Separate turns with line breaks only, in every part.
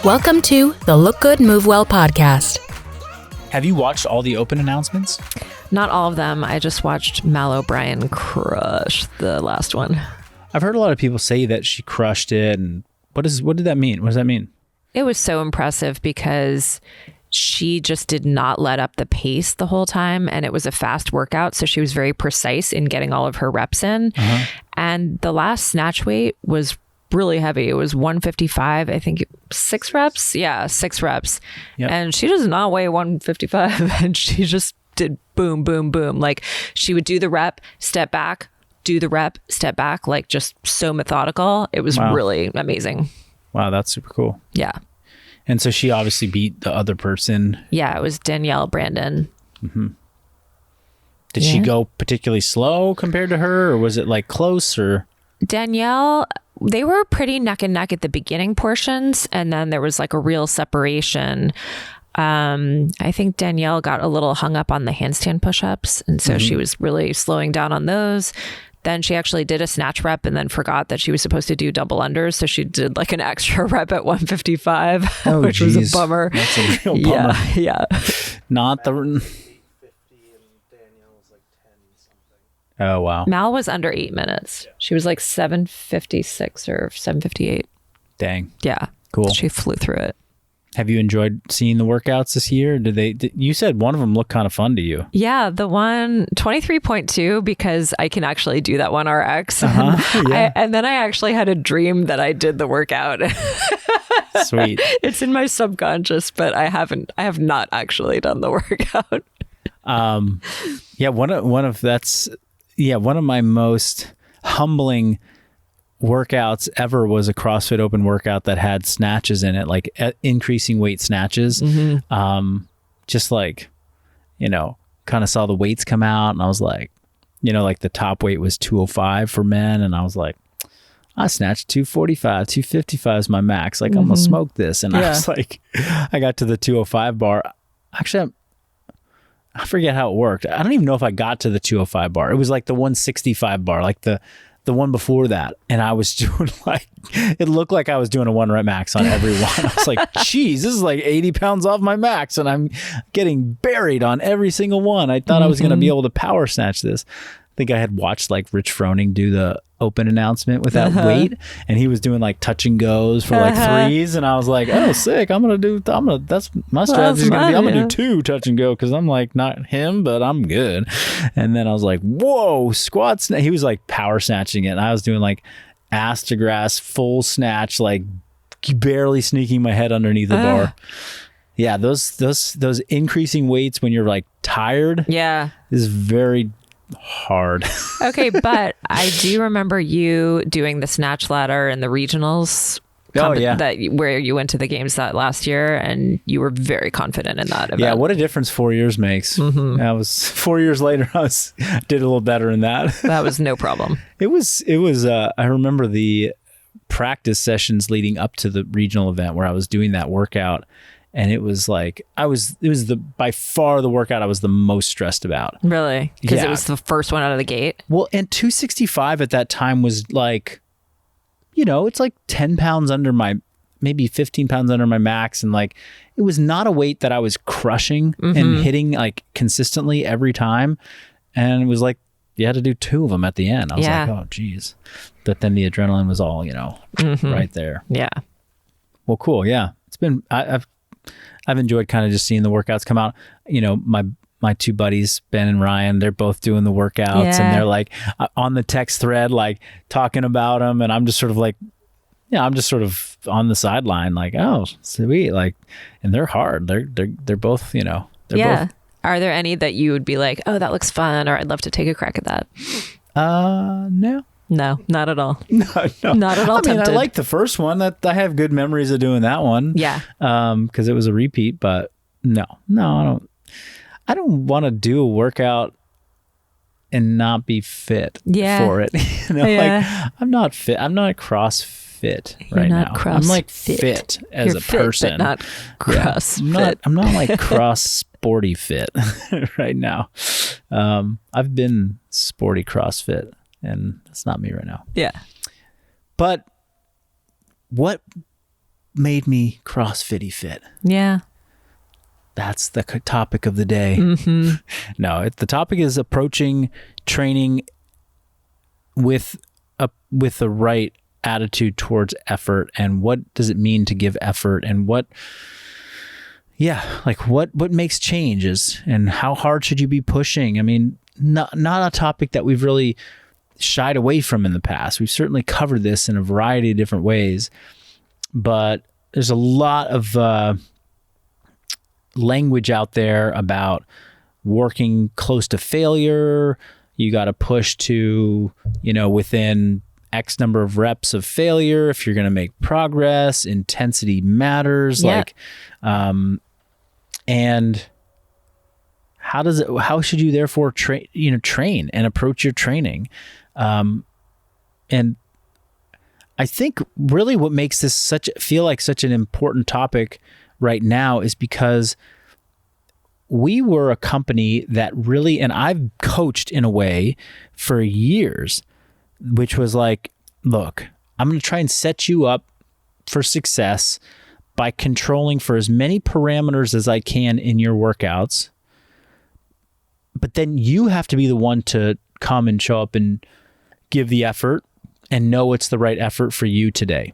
Welcome to the Look Good Move Well podcast.
Have you watched all the open announcements?
Not all of them. I just watched Mal O'Brien crush the last one.
I've heard a lot of people say that she crushed it. And what did that mean? What does that mean?
It was so impressive because she just did not let up the pace the whole time. And it was a fast workout. So she was very precise in getting all of her reps in. And the last snatch weight was really heavy. It was 155, I think 6 reps. Yeah, 6 reps.
Yep.
And she does not weigh 155. And she just did boom, boom, boom. Like she would do the rep, step back, do the rep, step back, like just so methodical. It was really amazing.
Wow, that's super cool.
Yeah.
And so she obviously beat the other person.
Yeah, it was Danielle Brandon.
Did she go particularly slow compared to her, or was it like close? Or
Danielle, they were pretty neck and neck at the beginning portions, and then there was like a real separation. I think Danielle got a little hung up on the handstand push-ups, and so she was really slowing down on those. Then she actually did a snatch rep and then forgot that she was supposed to do double unders, so she did like an extra rep at 155, which was a bummer.
That's a real bummer.
Yeah.
Not the. Oh wow.
Mal was under 8 minutes. She was like 7:56 or 7:58.
Dang.
Yeah.
Cool.
She flew through it.
Have you enjoyed seeing the workouts this year? You said one of them looked kind of fun to you.
Yeah, the one 23.2, because I can actually do that one RX.
Yeah.
And then I actually had a dream that I did the workout.
Sweet.
It's in my subconscious, but I have not actually done the workout.
Yeah, one of my most humbling workouts ever was a CrossFit Open workout that had snatches in it, like increasing weight snatches. Just like, kind of saw the weights come out, and I was like, like the top weight was 205 for men, and I was like, I snatched 245, 255 is my max. Like, I'm gonna smoke this. And I was like, I got to the 205 bar. Actually, I forget how it worked. I don't even know if I got to the 205 bar. It was like the 165 bar, like the one before that. And I was doing it looked like I was doing a 1 rep max on every one. I was like, geez, this is like 80 pounds off my max, and I'm getting buried on every single one. I thought I was going to be able to power snatch this. I think I had watched like Rich Froning do the open announcement with that weight, and he was doing like touch and goes for like threes, and I was like, oh, sick. That's my strategy is gonna be, I'm gonna do 2 touch and go, because I'm like not him, but I'm good. And then I was like, whoa, squats. He was like power snatching it, and I was doing like ass to grass full snatch, like barely sneaking my head underneath the bar. Yeah, those increasing weights when you're like tired is very hard.
Okay, but I do remember you doing the snatch ladder in the regionals. Where you went to the games that last year, and you were very confident in that event.
Yeah, what a difference 4 years makes. I was 4 years later, did a little better in that.
That was no problem. It was
I remember the practice sessions leading up to the regional event where I was doing that workout, and it was like by far the workout I was the most stressed about.
Really? Because it was the first one out of the gate?
Well, and 265 at that time was like, it's like 10 pounds under maybe 15 pounds under my max. And like, it was not a weight that I was crushing and hitting like consistently every time. And it was like, you had to do 2 of them at the end. I was like, oh geez. But then the adrenaline was all, right there.
Yeah.
Well, cool. Yeah. It's been, I've enjoyed kind of just seeing the workouts come out. My 2 buddies, Ben and Ryan, they're both doing the workouts, and they're like on the text thread, like talking about them. And I'm just sort of like, I'm just sort of on the sideline, like, oh, sweet. Like, and they're hard. They're both, they're both.
Are there any that you would be like, oh, that looks fun, or I'd love to take a crack at that?
No.
No, not at all.
No.
Not at all tempted.
I like the first one. That I have good memories of doing that one.
Yeah.
Because it was a repeat, but no, I don't want to do a workout and not be fit for it. Like I'm not fit. I'm not CrossFit right now. I'm like fit as a person,
but not CrossFit.
I'm not like cross sporty fit right now. I've been sporty CrossFit, and that's not me right now.
Yeah.
But what made me CrossFitty fit?
Yeah.
That's the topic of the day. No, the topic is approaching training with the right attitude towards effort, and what does it mean to give effort, and what makes changes, and how hard should you be pushing? I mean, not a topic that we've really shied away from in the past. We've certainly covered this in a variety of different ways, but there's a lot of language out there about working close to failure. You got to push to, within X number of reps of failure if you're going to make progress. Intensity matters.
Yeah.
And how should you therefore train and approach your training? And I think really what makes this feel like such an important topic right now is because we were a company that really, and I've coached in a way for years, which was like, look, I'm going to try and set you up for success by controlling for as many parameters as I can in your workouts. But then you have to be the one to come and show up and give the effort and know it's the right effort for you today.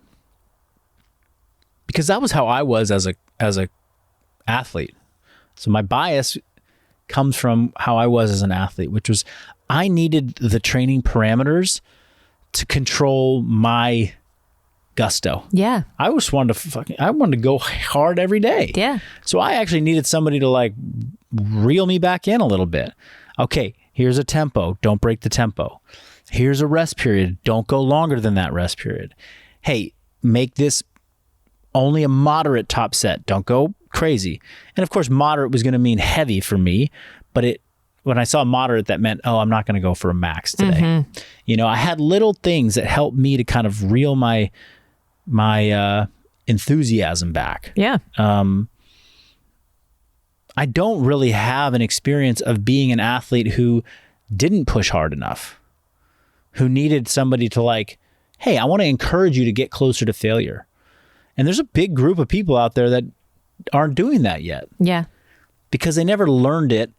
Because that was how I was as a athlete. So my bias comes from how I was as an athlete, which was I needed the training parameters to control my gusto.
Yeah.
I just wanted to go hard every day.
Yeah.
So I actually needed somebody to reel me back in a little bit. Okay, here's a tempo. Don't break the tempo. Here's a rest period. Don't go longer than that rest period. Hey, make this only a moderate top set. Don't go crazy. And of course, moderate was going to mean heavy for me, but when I saw moderate, that meant, I'm not going to go for a max today. I had little things that helped me to kind of reel my enthusiasm back.
Yeah.
I don't really have an experience of being an athlete who didn't push hard enough, who needed somebody to hey, I want to encourage you to get closer to failure. And there's a big group of people out there that aren't doing that yet.
Yeah.
Because they never learned it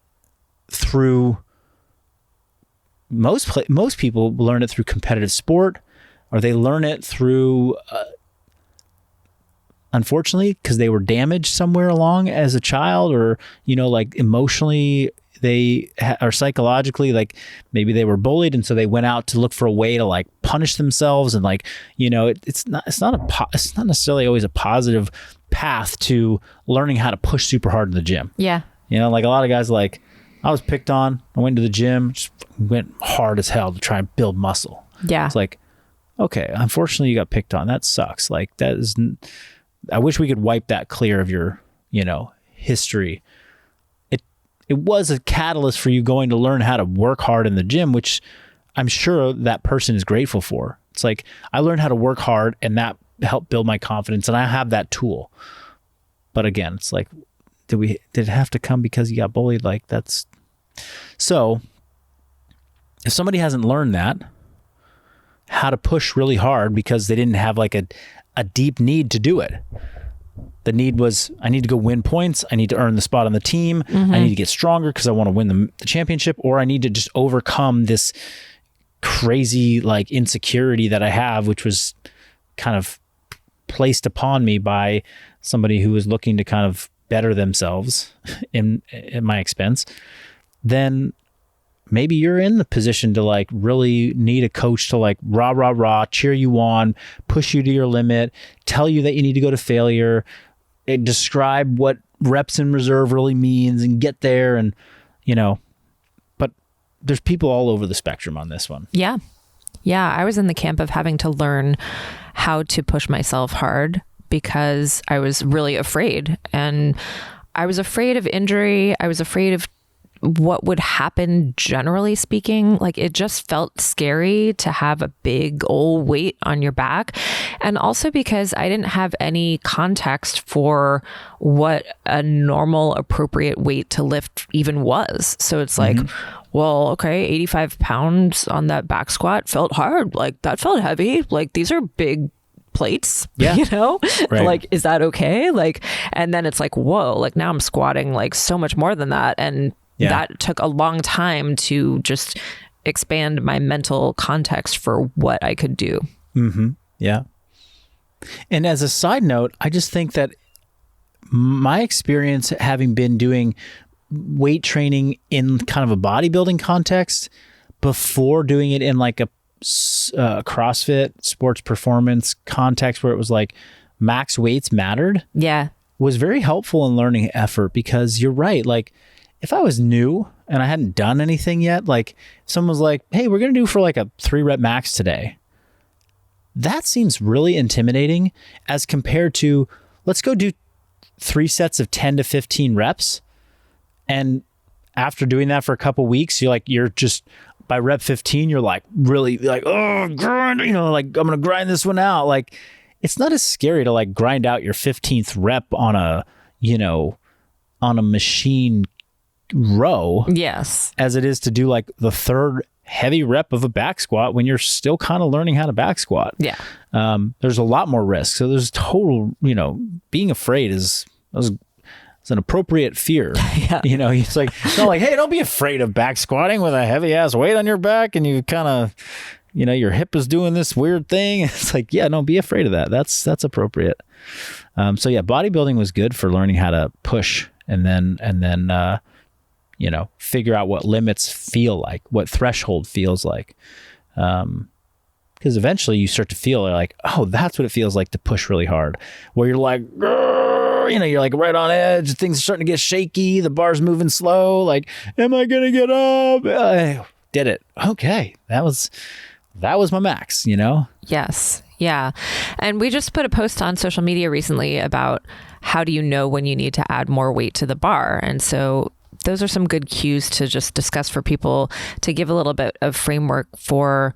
through, most people learn it through competitive sport, or they learn it through, unfortunately, because they were damaged somewhere along as a child, or, emotionally, or psychologically, maybe they were bullied, and so they went out to look for a way to punish themselves, and it's not necessarily always a positive path to learning how to push super hard in the gym.
Yeah.
A lot of guys I was picked on. I went to the gym, just went hard as hell to try and build muscle.
Yeah.
It's okay, unfortunately you got picked on. That sucks. I wish we could wipe that clear of your, history. It was a catalyst for you going to learn how to work hard in the gym, which I'm sure that person is grateful for. It's I learned how to work hard, and that helped build my confidence, and I have that tool. But again, it's did it have to come because you got bullied? So if somebody hasn't learned that, how to push really hard because they didn't have a deep need to do it. The need was, I need to go win points. I need to earn the spot on the team. I need to get stronger because I want to win the championship, or I need to just overcome this crazy insecurity that I have, which was kind of placed upon me by somebody who was looking to kind of better themselves at my expense. Then maybe you're in the position to really need a coach to rah, cheer you on, push you to your limit, tell you that you need to go to failure, describe what reps in reserve really means, and get there. And, but there's people all over the spectrum on this one.
Yeah. Yeah. I was in the camp of having to learn how to push myself hard because I was really afraid, and I was afraid of injury. I was afraid of what would happen, generally speaking. It just felt scary to have a big old weight on your back. And also because I didn't have any context for what a normal appropriate weight to lift even was. So it's well, okay, 85 pounds on that back squat felt hard. That felt heavy. These are big plates,
Yeah.
you know,
Right.
like, is that okay? Like, and then it's like, whoa, like now I'm squatting like so much more than that. And
Yeah.
that took a long time to just expand my mental context for what I could do.
Yeah. And as a side note, I just think that my experience having been doing weight training in kind of a bodybuilding context before doing it in like a CrossFit sports performance context where it was like max weights mattered
Yeah.
was very helpful in learning effort, because you're right. Like if I was new and I hadn't done anything yet, like someone was like, hey, we're going to do for like a 3-rep max today. That seems really intimidating as compared to let's go do 3 sets of 10 to 15 reps. And after doing that for a couple weeks, you're just by rep 15, you're like really like, oh, grind, you know, like I'm going to grind this one out. Like it's not as scary to like grind out your 15th rep on a, you know, on a machine row
Yes.
as it is to do like the 3rd heavy rep of a back squat when you're still kind of learning how to back squat.
Yeah.
There's a lot more risk. So there's total, you know, being afraid is an appropriate fear.
Yeah.
You know, it's like, it's not like, hey, don't be afraid of back squatting with a heavy ass weight on your back and you kind of, you know, your hip is doing this weird thing. It's like, yeah, don't be afraid of that. That's appropriate. So yeah, bodybuilding was good for learning how to push and then you know, figure out what limits feel like, what threshold feels like. Because eventually you start to feel like, oh, that's what it feels like to push really hard, where you're like, you know, you're like right on edge. Things are starting to get shaky. The bar's moving slow. Like, am I going to get up? Did it. Okay. That was my max, you know?
Yes. Yeah. And we just put a post on social media recently about how do you know when you need to add more weight to the bar? And so those are some good cues to just discuss for people to give a little bit of framework for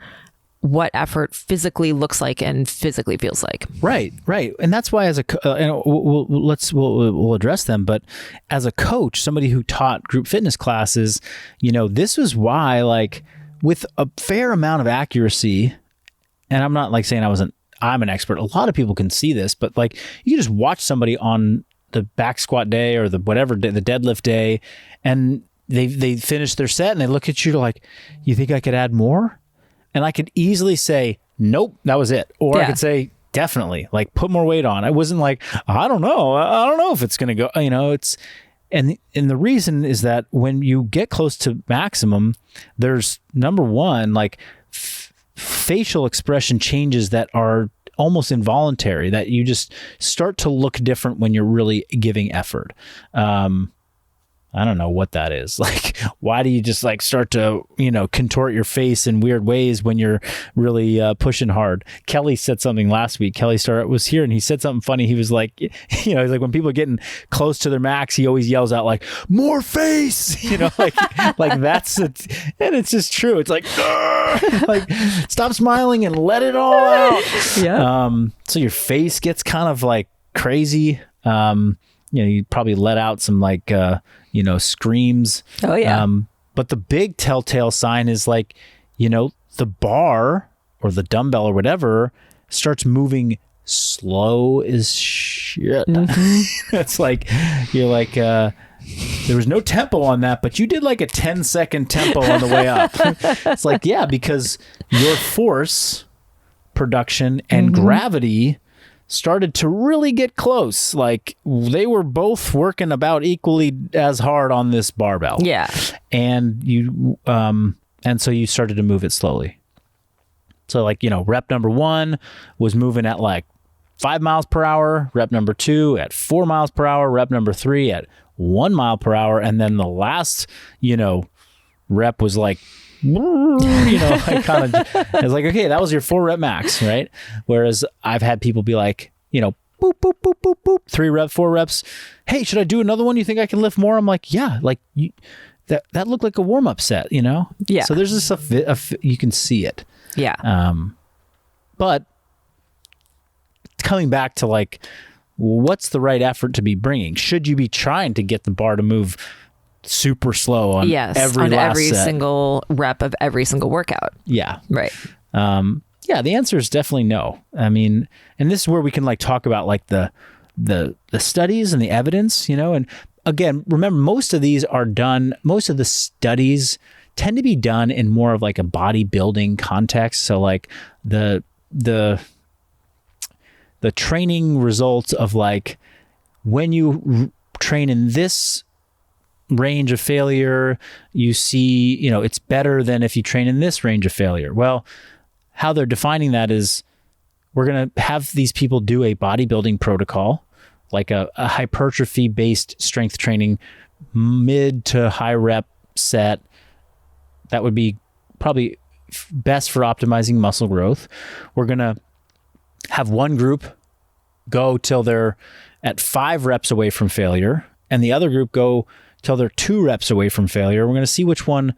what effort looks like and physically feels like.
Right. And that's why and we'll address them, but as a coach, somebody who taught group fitness classes, you know, this was why, like, with a fair amount of accuracy, and I'm not like saying I'm an expert. A lot of people can see this, but like you can just watch somebody on the back squat day or the whatever day, the deadlift day, and they finish their set and they look at you like, you think I could add more? And I could easily say, nope, that was it. Or I could say, definitely, like put more weight on. I wasn't like, I don't know if it's going to go, you know, and the reason is that when you get close to maximum, there's number one, like facial expression changes that are almost involuntary, that you just start to look different when you're really giving effort. I don't know what that is. Like, why do you just like start to, you know, contort your face in weird ways when you're really pushing hard? Kelly said something last week. Kelly was here and he said something funny. He was like, you know, he's like, when people are getting close to their max, he always yells out like, more face, you know, like that's it. And it's just true. It's like, like stop smiling and let it all out.
Yeah.
So your face gets kind of like crazy. You know, you probably let out some like, you know, screams.
Oh yeah.
But the big telltale sign is like, you know, the bar or the dumbbell or whatever starts moving slow as shit. Mm-hmm. It's like, you're like, there was no tempo on that, but you did like a 10-second tempo on the way up. It's like, yeah, because your force production and gravity started to really get close. Like they were both working about equally as hard on this barbell.
Yeah.
And so you started to move it slowly. So like, you know, rep number 1 was moving at like 5 miles per hour, rep number 2 at 4 miles per hour, rep number 3 at 1 mile per hour. And then the last, you know, rep was like, you know, I kind of, I was like, okay, that was your 4 rep max, right? Whereas I've had people be like, you know, boop, boop, boop, boop, boop, 3 reps, 4 reps. Hey, should I do another one? You think I can lift more? I'm like, yeah, like that looked like a warm up set, you know?
Yeah.
So there's this, you can see it.
Yeah.
But coming back to like, what's the right effort to be bringing? Should you be trying to get the bar to move super slow on every
on
last
every
set?
single rep of every single workout?
Yeah.
Right.
Yeah, the answer is definitely no. I mean, and this is where we can like talk about like the studies and the evidence, and again, remember most of the studies tend to be done in more of like a bodybuilding context. So like the training results of like when you train in this range of failure, you see, it's better than if you train in this range of failure. Well, how they're defining that is we're going to have these people do a bodybuilding protocol, like a hypertrophy-based strength training, mid to high rep set. That would be probably best for optimizing muscle growth. We're going to have one group go till they're at 5 reps away from failure, and the other group go till they're 2 reps away from failure. We're going to see which one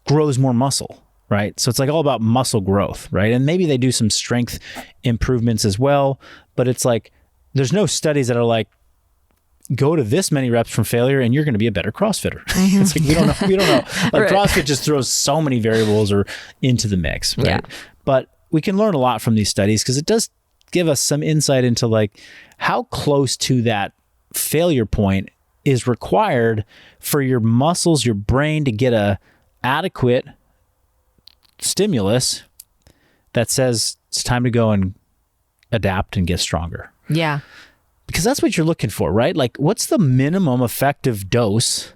grows more muscle. Right. So it's like all about muscle growth. Right. And maybe they do some strength improvements as well. But it's like there's no studies that are like, go to this many reps from failure and you're going to be a better CrossFitter. It's like, we don't know. Like right. CrossFit just throws so many variables into the mix. Right. Yeah. But we can learn a lot from these studies because it does give us some insight into like how close to that failure point is required for your muscles, your brain to get a adequate stimulus that says it's time to go and adapt and get stronger.
Yeah.
Because that's what you're looking for, right? Like what's the minimum effective dose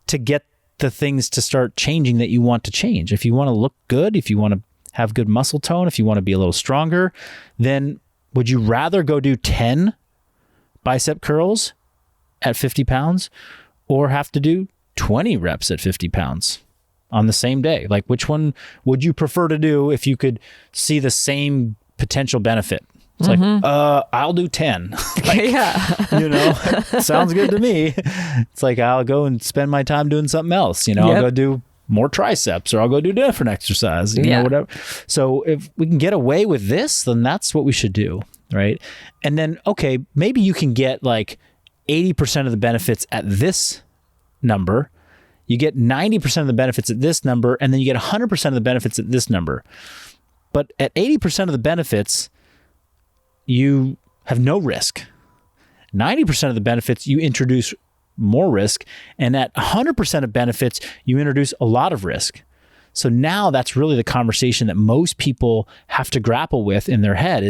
to get the things to start changing that you want to change? If you want to look good, if you want to have good muscle tone, if you want to be a little stronger, then would you rather go do 10 bicep curls at 50 pounds or have to do 20 reps at 50 pounds? On the same day? Like which one would you prefer to do if you could see the same potential benefit? It's like, I'll do 10. Like, yeah. Sounds good to me. It's like, I'll go and spend my time doing something else. I'll go do more triceps or I'll go do different exercise, whatever. So if we can get away with this, then that's what we should do. Right. And then, okay, maybe you can get like 80% of the benefits at this number. You get 90% of the benefits at this number, and then you get 100% of the benefits at this number. But at 80% of the benefits, you have no risk. 90% of the benefits, you introduce more risk. And at 100% of benefits, you introduce a lot of risk. So now that's really the conversation that most people have to grapple with in their head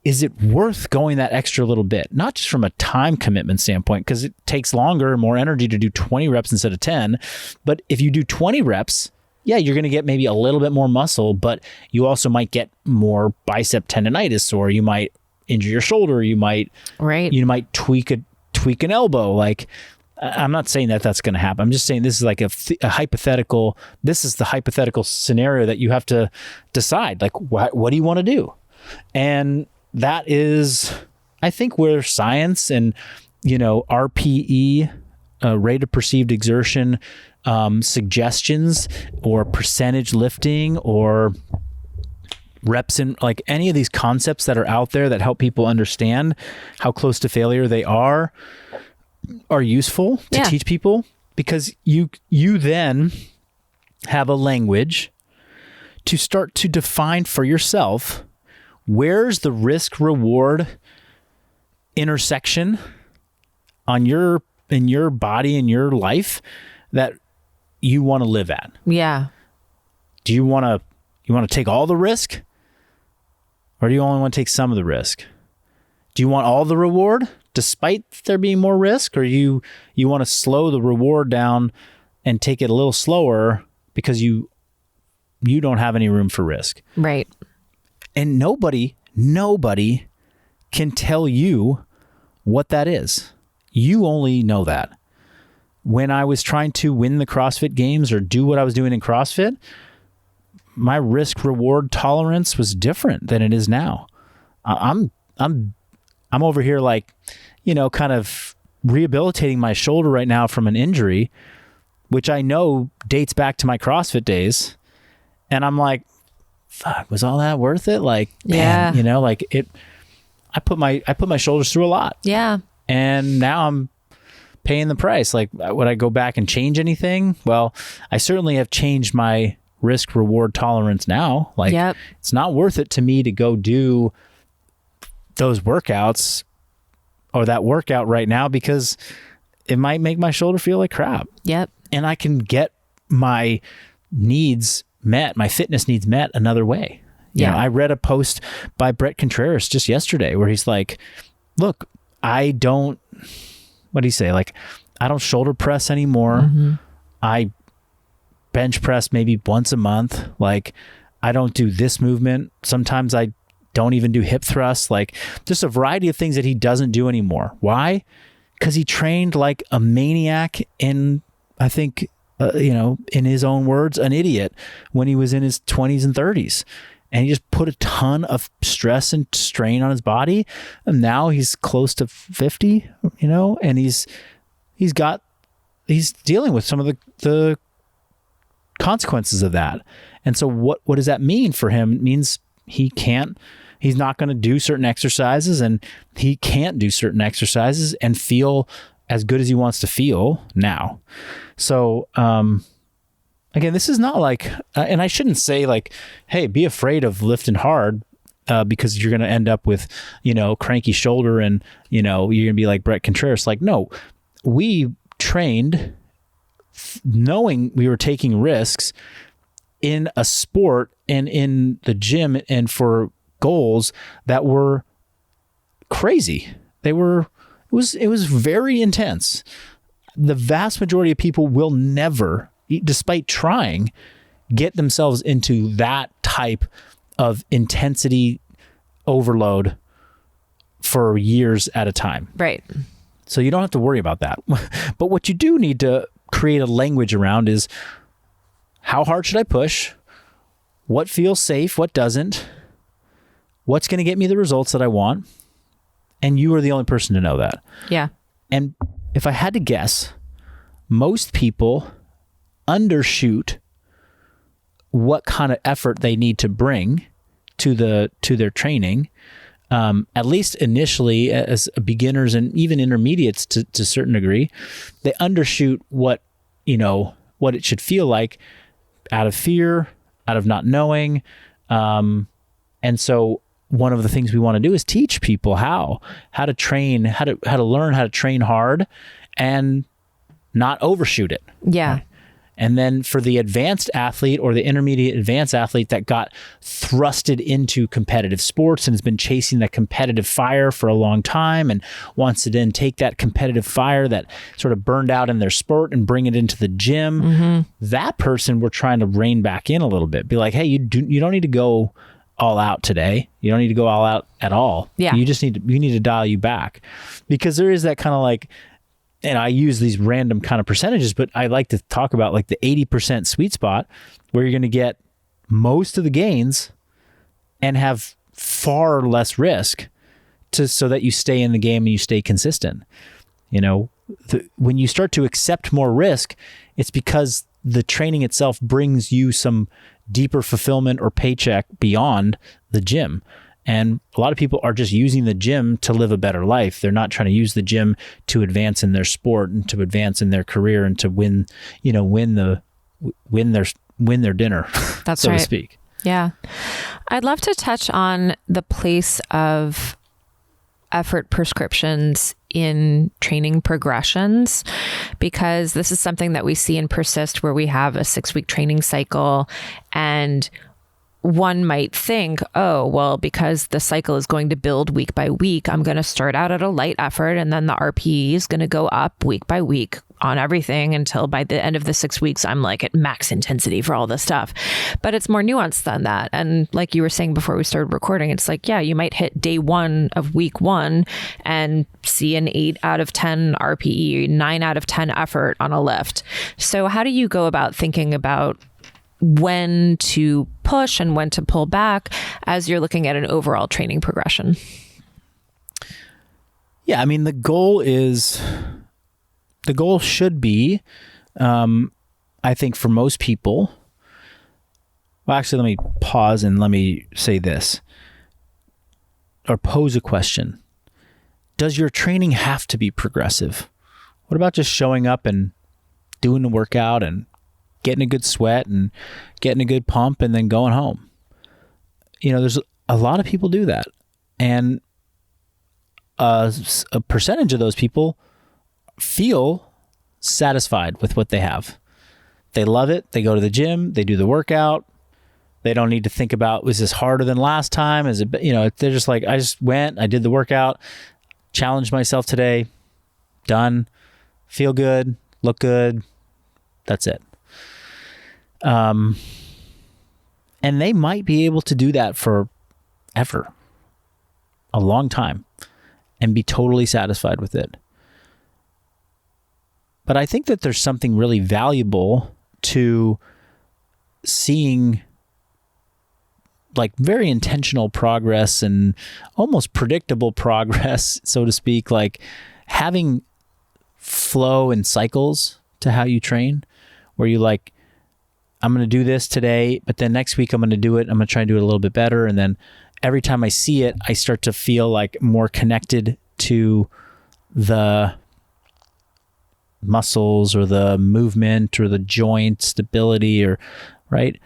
is it worth going that extra little bit? Not just from a time commitment standpoint, because it takes longer and more energy to do 20 reps instead of 10. But if you do 20 reps, yeah, you're going to get maybe a little bit more muscle, but you also might get more bicep tendonitis, or you might injure your shoulder. You might tweak an elbow. Like, I'm not saying that that's going to happen. I'm just saying this is like a hypothetical. This is the hypothetical scenario that you have to decide. Like, what do you want to do? And that is, I think, where science and, RPE, rate of perceived exertion, suggestions, or percentage lifting, or reps in, like any of these concepts that are out there that help people understand how close to failure they are useful to teach people, because you then have a language to start to define for yourself where's the risk reward intersection in your body, in your life, that you want to live at.
Yeah.
Do you want to take all the risk, or do you only want to take some of the risk? Do you want all the reward despite there being more risk, or you want to slow the reward down and take it a little slower because you don't have any room for risk?
Right.
And nobody can tell you what that is. You only know that. When I was trying to win the CrossFit Games or do what I was doing in CrossFit, my risk reward tolerance was different than it is now. I'm over here like, kind of rehabilitating my shoulder right now from an injury, which I know dates back to my CrossFit days. And I'm like, fuck, was all that worth it? Like, man, like it, I put my shoulders through a lot.
Yeah.
And now I'm paying the price. Like, would I go back and change anything? Well, I certainly have changed my risk reward tolerance now. Like it's not worth it to me to go do those workouts or that workout right now because it might make my shoulder feel like crap.
Yep.
And I can get my needs met, my fitness needs met another way. You know, I read a post by Brett Contreras just yesterday where he's like, look, I don't, what do you say? Like, I don't shoulder press anymore. I bench press maybe once a month. Like, I don't do this movement. Sometimes I don't even do hip thrusts. Like, just a variety of things that he doesn't do anymore. Why? Because he trained like a maniac and I think, in his own words, an idiot when he was in his 20s and 30s. And he just put a ton of stress and strain on his body. And now he's close to 50, and he's dealing with some of the consequences of that. And so what does that mean for him? It means he's not going to do certain exercises and he can't do certain exercises and feel as good as he wants to feel now. So, again, this is not like, and I shouldn't say like, hey, be afraid of lifting hard because you're going to end up with, cranky shoulder and, you're going to be like Brett Contreras. Like, no, we trained knowing we were taking risks in a sport and in the gym and for goals that were crazy. It was very intense. The vast majority of people will never, despite trying, get themselves into that type of intensity overload for years at a time.
Right.
So you don't have to worry about that. But what you do need to create a language around is how hard should I push? What feels safe? What doesn't? What's going to get me the results that I want? And you are the only person to know that.
Yeah.
And if I had to guess, most people undershoot what kind of effort they need to bring to their training, at least initially as beginners and even intermediates to a certain degree. They undershoot what it should feel like out of fear, out of not knowing. And so one of the things we want to do is teach people how to train, how to learn how to train hard and not overshoot it.
Yeah.
Right? And then for the advanced athlete or the intermediate advanced athlete that got thrusted into competitive sports and has been chasing that competitive fire for a long time and wants to then take that competitive fire that sort of burned out in their sport and bring it into the gym, that person we're trying to rein back in a little bit. Be like, hey, you don't need to go all out today. You don't need to go all out at all.
Yeah.
You need to dial you back, because there is that kind of like, and I use these random kind of percentages, but I like to talk about like the 80% sweet spot where you're going to get most of the gains and have far less risk so that you stay in the game and you stay consistent. When you start to accept more risk, it's because the training itself brings you some deeper fulfillment or paycheck beyond the gym. And a lot of people are just using the gym to live a better life. They're not trying to use the gym to advance in their sport and to advance in their career and to win their dinner,
That's
so
right.
to speak.
Yeah. I'd love to touch on the place of effort prescriptions in training progressions, because this is something that we see in Persist, where we have a 6-week training cycle, and one might think, oh, well, because the cycle is going to build week by week, I'm going to start out at a light effort and then the RPE is going to go up week by week on everything until by the end of the 6 weeks, I'm like at max intensity for all this stuff. But it's more nuanced than that. And like you were saying before we started recording, it's like, yeah, you might hit day 1 of week 1 and see an 8 out of 10 RPE, 9 out of 10 effort on a lift. So how do you go about thinking about when to push and when to pull back as you're looking at an overall training progression?
Yeah, I mean, the goal should be, I think for most people, well, actually, let me pause and let me say this, or pose a question. Does your training have to be progressive? What about just showing up and doing the workout and getting a good sweat and getting a good pump and then going home. There's a lot of people do that. And a percentage of those people feel satisfied with what they have. They love it. They go to the gym. They do the workout. They don't need to think about, was this harder than last time? Is it, they're just like, I just went, I did the workout, challenged myself today, done, feel good, look good. That's it. And they might be able to do that for ever, a long time, and be totally satisfied with it. But I think that there's something really valuable to seeing like very intentional progress and almost predictable progress, so to speak, like having flow and cycles to how you train, where you like, I'm going to do this today, but then next week I'm going to do it. I'm going to try and do it a little bit better. And then every time I see it, I start to feel like more connected to the muscles or the movement or the joint stability, or right.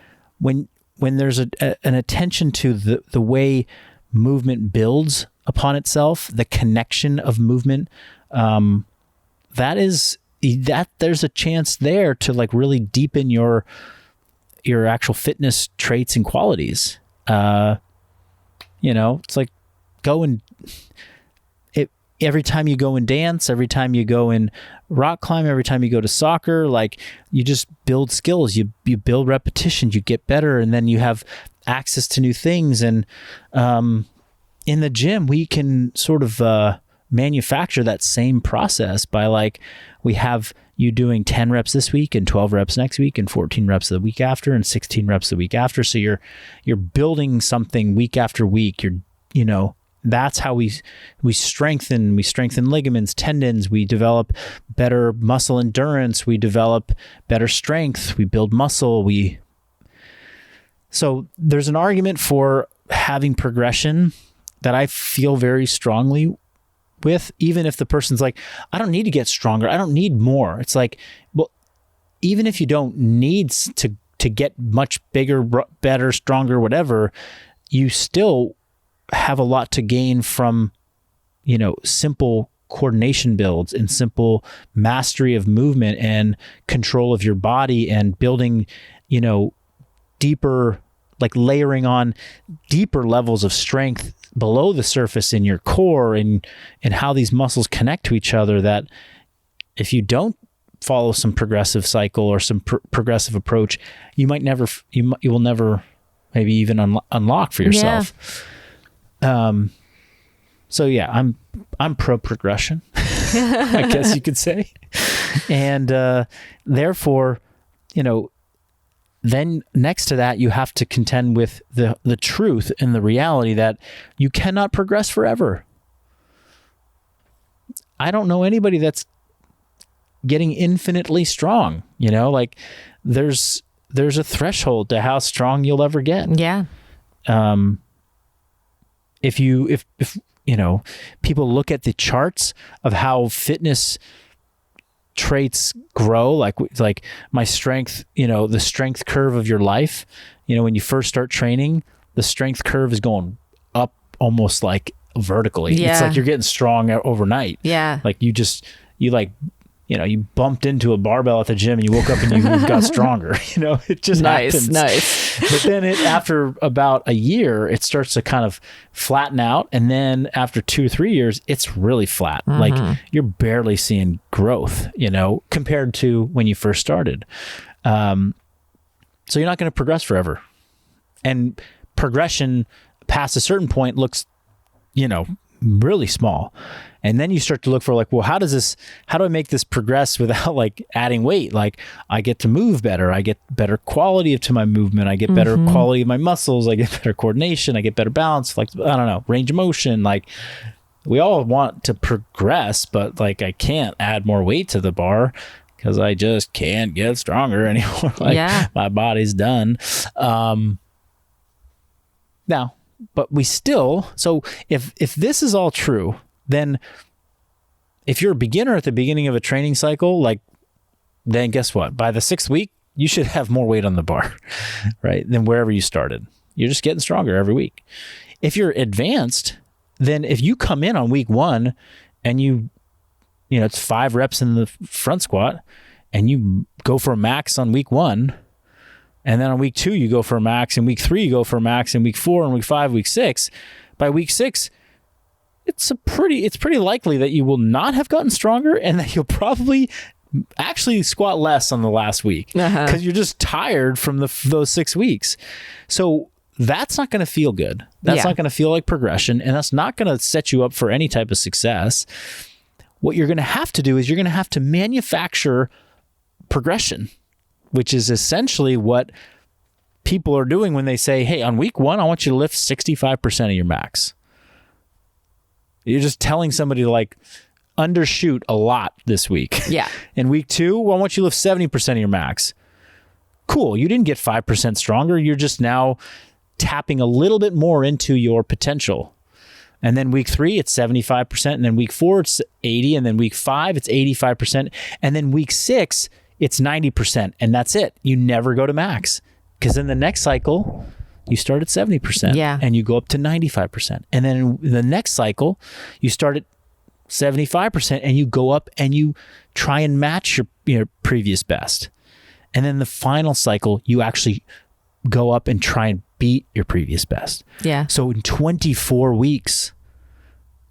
When there's an attention to the way movement builds upon itself, the connection of movement, that there's a chance there to like really deepen your actual fitness traits and qualities. It's like every time you go and dance, every time you go and rock climb, every time you go to soccer, like you just build skills, you build repetition, you get better, and then you have access to new things. And in the gym, we can sort of manufacture that same process by like, we have you doing 10 reps this week and 12 reps next week and 14 reps the week after and 16 reps the week after. So you're building something week after week. That's how we strengthen ligaments, tendons, we develop better muscle endurance, we develop better strength, we build muscle, so there's an argument for having progression that I feel very strongly with, even if the person's like, I don't need to get stronger, I don't need more. It's like, well, even if you don't need to get much bigger, better, stronger, whatever, you still have a lot to gain from, simple coordination builds and simple mastery of movement and control of your body and building, deeper, like layering on deeper levels of strength below the surface in your core and how these muscles connect to each other, that if you don't follow some progressive cycle or some progressive approach, you will never maybe even unlock for yourself. Yeah. So yeah, I'm pro progression, I guess you could say. And therefore, then next to that, you have to contend with the truth and the reality that you cannot progress forever. I don't know anybody that's getting infinitely strong, like there's a threshold to how strong you'll ever get.
Yeah.
If people look at the charts of how fitness traits grow, like my strength, the strength curve of your life, when you first start training, the strength curve is going up almost like vertically. Yeah. It's like you're getting strong overnight.
Yeah.
Like you bumped into a barbell at the gym and you woke up and you got stronger. It just happens. Nice. But then after about a year, it starts to kind of flatten out. And then after 2 or 3 years, it's really flat. Mm-hmm. Like you're barely seeing growth, compared to when you first started. So you're not going to progress forever. And progression past a certain point looks, really small. And then you start to look for like, well, how do I make this progress without like adding weight? Like I get to move better. I get better quality to my movement. I get better quality of my muscles. I get better coordination. I get better balance, like, I don't know, range of motion. Like we all want to progress, but like I can't add more weight to the bar because I just can't get stronger anymore. My body's done. Now, but we still, so if this is all true, then if you're a beginner at the beginning of a training cycle, like, then guess what? By the 6th week, you should have more weight on the bar, right, than wherever you started. You're just getting stronger every week. If you're advanced, then if you come in on week 1 and you know, it's 5 reps in the front squat and you go for a max on week 1, and then on week 2, you go for a max, and week 3, you go for a max, and week 4, and week 5, week 6, by week 6, it's pretty likely that you will not have gotten stronger and that you'll probably actually squat less on the last week because you're just tired from those 6 weeks. So that's not going to feel good. That's not going to feel like progression, and that's not going to set you up for any type of success. What you're going to have to do is you're going to have to manufacture progression, which is essentially what people are doing when they say, hey, on week 1, I want you to lift 65% of your max. You're just telling somebody to like undershoot a lot this week.
Yeah.
In week 2, well, I want you to lift 70% of your max. Cool. You didn't get 5% stronger. You're just now tapping a little bit more into your potential. And then week 3, it's 75%. And then week 4, it's 80. And then week 5, it's 85%. And then week 6, it's 90%. And that's it. You never go to max. Because in the next cycle, you start at 70%.
Yeah.
And you go up to 95%. And then in the next cycle, you start at 75% and you go up and you try and match your previous best. And then the final cycle, you actually go up and try and beat your previous best.
Yeah.
So in 24 weeks,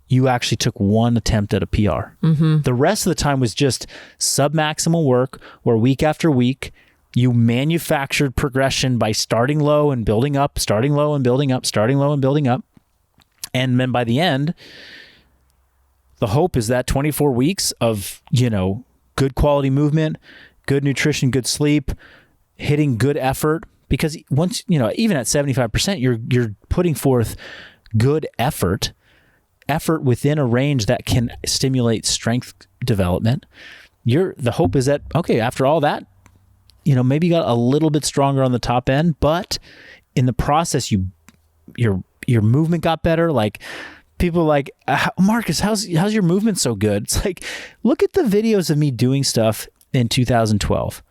you actually took 1 attempt at a PR. Mm-hmm. The rest of the time was just submaximal work where week after week, you manufactured progression by starting low and building up, starting low and building up, starting low and building up. And then by the end, the hope is that 24 weeks of, you know, good quality movement, good nutrition, good sleep, hitting good effort. Because once, you know, even at 75%, you're putting forth good effort within a range that can stimulate strength development. The hope is that, okay, after all that, you know, maybe you got a little bit stronger on the top end, but in the process, your movement got better. Like people are like, Marcus, how's your movement so good? It's like, look at the videos of me doing stuff in 2012,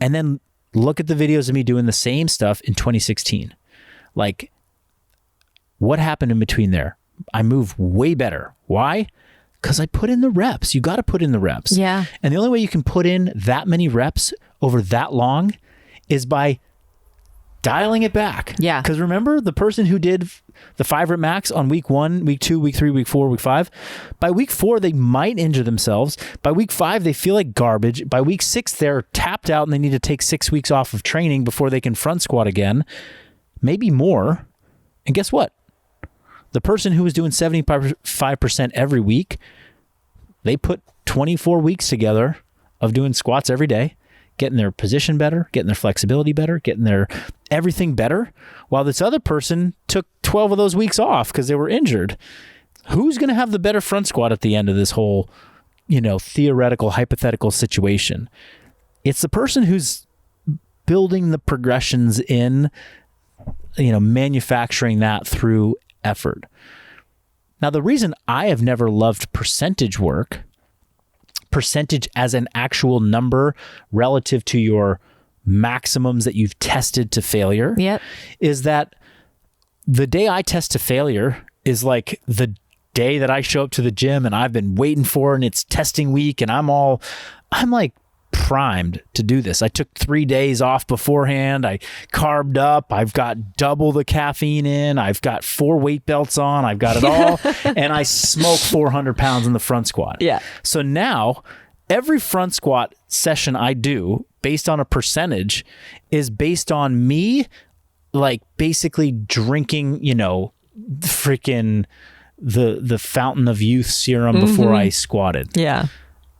and then look at the videos of me doing the same stuff in 2016. Like, what happened in between there? I move way better. Why? Because I put in the reps. You got to put in the reps.
Yeah.
And the only way you can put in that many reps over that long is by dialing it back.
Yeah.
Because remember the person who did the 5 rep max on week 1, week 2, week 3, week 4, week 5, by week 4, they might injure themselves. By week 5, they feel like garbage. By week 6, they're tapped out and they need to take 6 weeks off of training before they can front squat again, maybe more. And guess what? The person who was doing 75% every week, they put 24 weeks together of doing squats every day, getting their position better, getting their flexibility better, getting their everything better, while this other person took 12 of those weeks off because they were injured. Who's going to have the better front squat at the end of this whole, you know, theoretical, hypothetical situation? It's the person who's building the progressions in, you know, manufacturing that through effort. Now, the reason I have never loved percentage work, percentage as an actual number relative to your maximums that you've tested to failure,
Yep.
is that the day I test to failure is like the day that I show up to the gym and I've been waiting for, and it's testing week, and I'm like primed to do this. I took 3 days off beforehand. I carbed up. I've got double the caffeine in. I've got 4 weight belts on. I've got it all. And I smoke 400 pounds in the front squat.
Yeah.
So now every front squat session I do based on a percentage is based on me, like basically drinking, you know, freaking the fountain of youth serum before I squatted.
Yeah.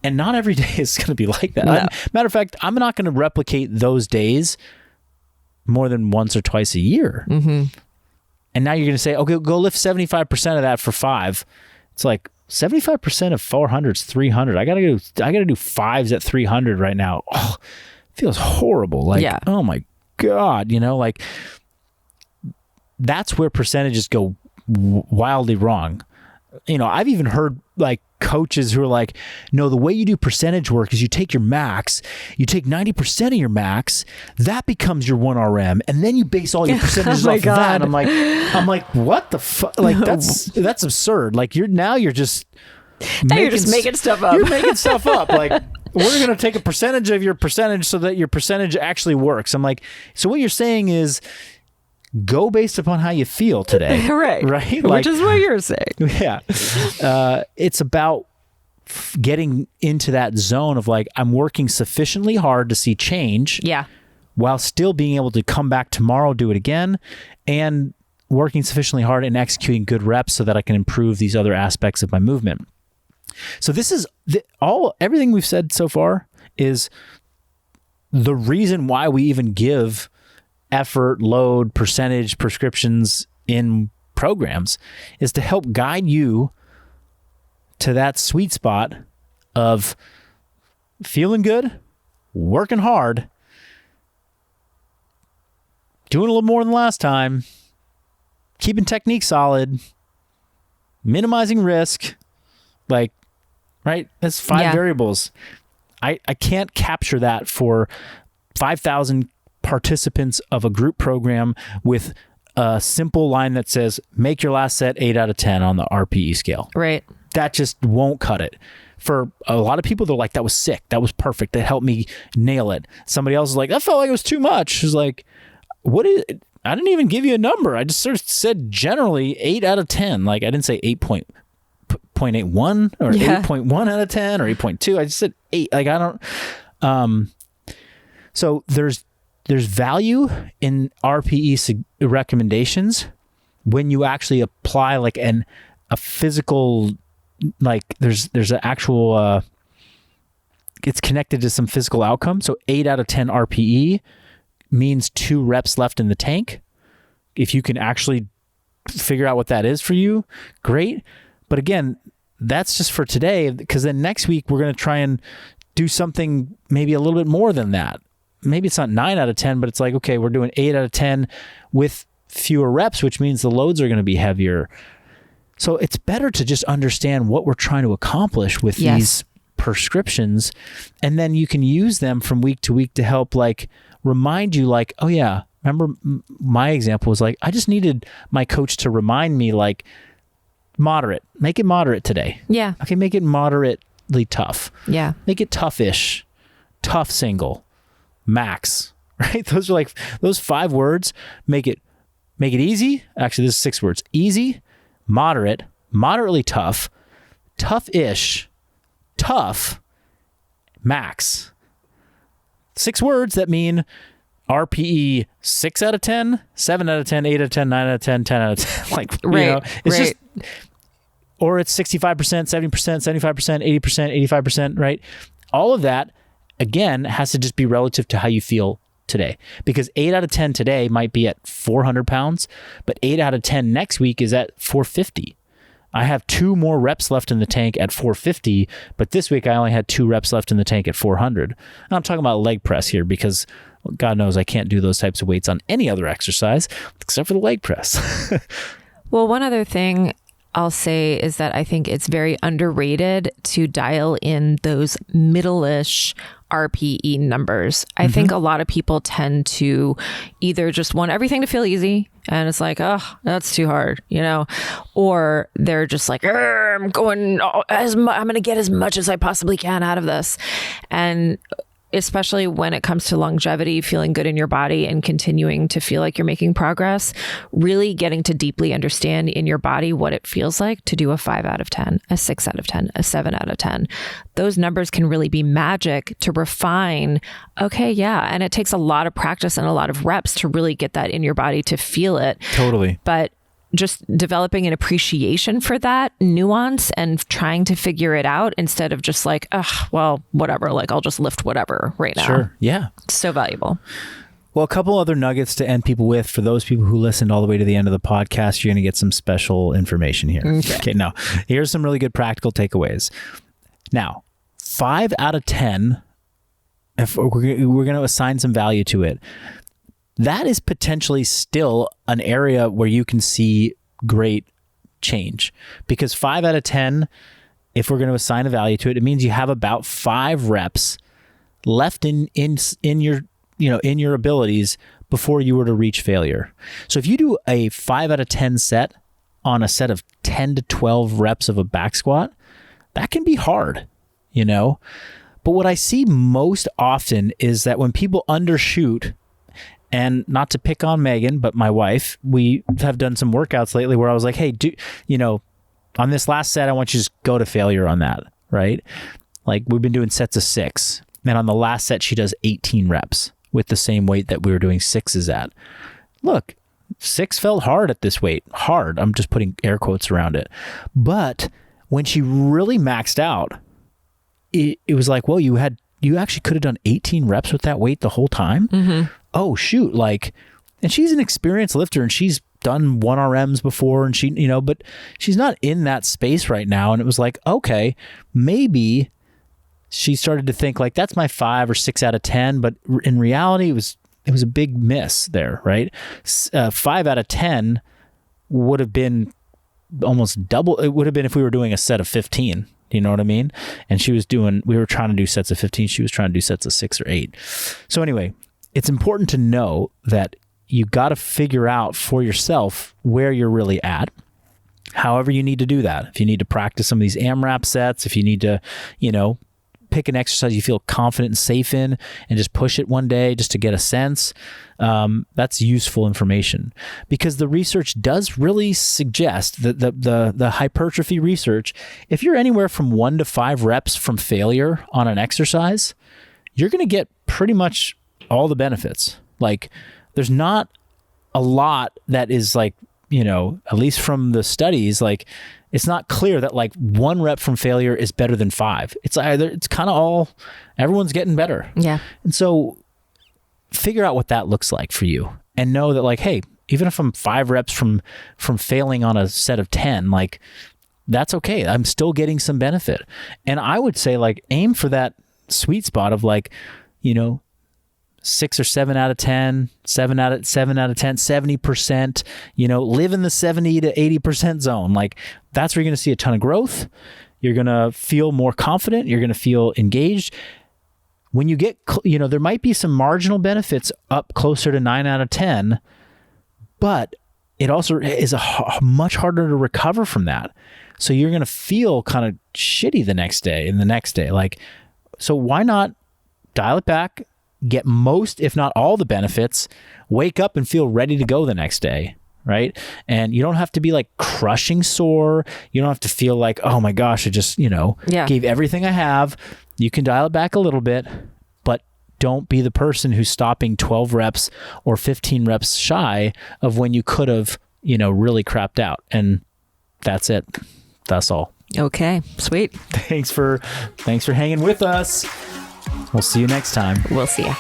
And not every day is going to be like that.
No.
Matter of fact, I'm not going to replicate those days more than once or twice a year. Mm-hmm. And now you're going to say, okay, go lift 75% of that for 5. It's like 75% of 400 is 300. I got to do 5s at 300 right now. Oh, it feels horrible. Like,
Yeah.
Oh my God, you know, like that's where percentages go wildly wrong. I've even heard like coaches who are like, no, the way you do percentage work is you take your max, you take 90% of your max, that becomes your 1RM, and then you base all your percentages off of that. And I'm like, what the fuck? Like that's absurd. Like you're just
making stuff up.
You're making stuff up. Like we're going to take a percentage of your percentage so that your percentage actually works. I'm like, so what you're saying is go based upon how you feel today.
Right.
Like,
which is what you're saying.
Yeah. It's about getting into that zone of like, I'm working sufficiently hard to see change.
Yeah.
While still being able to come back tomorrow, do it again, and working sufficiently hard and executing good reps so that I can improve these other aspects of my movement. So this is everything we've said so far is the reason why we even give effort, load, percentage prescriptions in programs is to help guide you to that sweet spot of feeling good, working hard, doing a little more than last time, keeping technique solid, minimizing risk, like, right? That's 5 variables. I can't capture that for 5,000 participants of a group program with a simple line that says, make your last set 8 out of 10 on the RPE scale.
Right.
That just won't cut it. For a lot of people, they're like, that was sick. That was perfect. That helped me nail it. Somebody else is like, that felt like it was too much. It's like, what is it? I didn't even give you a number. I just sort of said generally 8 out of 10. Like I didn't say 8.81 or 8.1 out of 10 or 8.2. I just said 8. Like I don't. So there's value in RPE recommendations when you actually apply like a physical, like there's an actual, it's connected to some physical outcome. So 8 out of 10 RPE means 2 reps left in the tank. If you can actually figure out what that is for you, great. But again, that's just for today, because then next week we're going to try and do something maybe a little bit more than that. Maybe it's not 9 out of 10, but it's like, okay, we're doing 8 out of 10 with fewer reps, which means the loads are going to be heavier. So it's better to just understand what we're trying to accomplish with these prescriptions. And then you can use them from week to week to help like remind you like, oh yeah, remember my example was like, I just needed my coach to remind me like moderate, make it moderate today.
Yeah.
Okay. Make it moderately tough.
Yeah.
Make it toughish, tough single, max, right? Those are like those 5 words. Make it easy. Actually, this is 6 words: easy, moderate, moderately tough, tough-ish, tough, max. 6 words that mean RPE 6 out of 10, 7 out of 10, 8 out of 10, 9 out of 10, 10 out of 10. Like, it's just, or it's 65%, 70%, 75%, 80%, 85%, right? All of that, again, has to just be relative to how you feel today. Because 8 out of 10 today might be at 400 pounds, but 8 out of 10 next week is at 450. I have 2 more reps left in the tank at 450, but this week I only had 2 reps left in the tank at 400. And I'm talking about leg press here because God knows I can't do those types of weights on any other exercise except for the leg press.
Well, one other thing I'll say is that I think it's very underrated to dial in those middle-ish RPE numbers. I think a lot of people tend to either just want everything to feel easy and it's like, oh, that's too hard, or they're just like, I'm going I'm going to get as much as I possibly can out of this. And especially when it comes to longevity, feeling good in your body and continuing to feel like you're making progress, really getting to deeply understand in your body what it feels like to do a 5 out of 10, a 6 out of 10, a 7 out of 10. Those numbers can really be magic to refine. Okay, yeah. And it takes a lot of practice and a lot of reps to really get that in your body to feel it.
Totally.
But just developing an appreciation for that nuance and trying to figure it out instead of just like, well, whatever, like I'll just lift whatever right now.
Sure. Yeah.
It's so valuable.
Well, a couple other nuggets to end people with. For those people who listened all the way to the end of the podcast, you're going to get some special information here. Okay. Now, here's some really good practical takeaways. Now, 5 out of 10, if we're going to assign some value to it, that is potentially still an area where you can see great change, because 5 out of 10, if we're going to assign a value to it, it means you have about 5 reps left in your, in your abilities before you were to reach failure. So if you do a 5 out of 10 set on a set of 10 to 12 reps of a back squat, that can be hard, But what I see most often is that when people undershoot, and not to pick on Megan, but my wife, we have done some workouts lately where I was like, hey, on this last set, I want you to just go to failure on that, right? Like we've been doing sets of 6. And on the last set, she does 18 reps with the same weight that we were doing 6s at. Look, 6 felt hard at this weight. Hard. I'm just putting air quotes around it. But when she really maxed out, it was like, well, you actually could have done 18 reps with that weight the whole time. Mm-hmm. Oh, shoot. And she's an experienced lifter and she's done 1RMs before and she, but she's not in that space right now. And it was like, okay, maybe she started to think like, that's my 5 or 6 out of 10. But in reality, it was a big miss there, right? 5 out of 10 would have been almost double. It would have been if we were doing a set of 15. You know what I mean? And we were trying to do sets of 15. She was trying to do sets of 6 or 8. So anyway, it's important to know that you got to figure out for yourself where you're really at. However you need to do that. If you need to practice some of these AMRAP sets, if you need to, pick an exercise you feel confident and safe in and just push it one day just to get a sense, that's useful information, because the research does really suggest that the hypertrophy research, if you're anywhere from 1 to 5 reps from failure on an exercise, you're going to get pretty much all the benefits. Like there's not a lot that is like, at least from the studies, like it's not clear that like 1 rep from failure is better than 5. It's kind of all, everyone's getting better.
Yeah.
And so figure out what that looks like for you and know that like, hey, even if I'm 5 reps from failing on a set of 10, like that's okay. I'm still getting some benefit. And I would say like aim for that sweet spot of like, 6 or 7 out of 10, 7 out of 10, 70%, live in the 70 to 80% zone. Like that's where you're going to see a ton of growth. You're going to feel more confident. You're going to feel engaged. When you get, there might be some marginal benefits up closer to 9 out of 10, but it also is much harder to recover from that. So you're going to feel kind of shitty the next day and the next day. Like, so why not dial it back? Get most, if not all the benefits, wake up and feel ready to go the next day, right? And you don't have to be like crushing sore. You don't have to feel like, oh my gosh, I just, gave everything I have. You can dial it back a little bit, but don't be the person who's stopping 12 reps or 15 reps shy of when you could have, really crapped out. And that's it. That's all.
Okay, sweet.
Thanks for hanging with us. We'll see you next time.
We'll see you.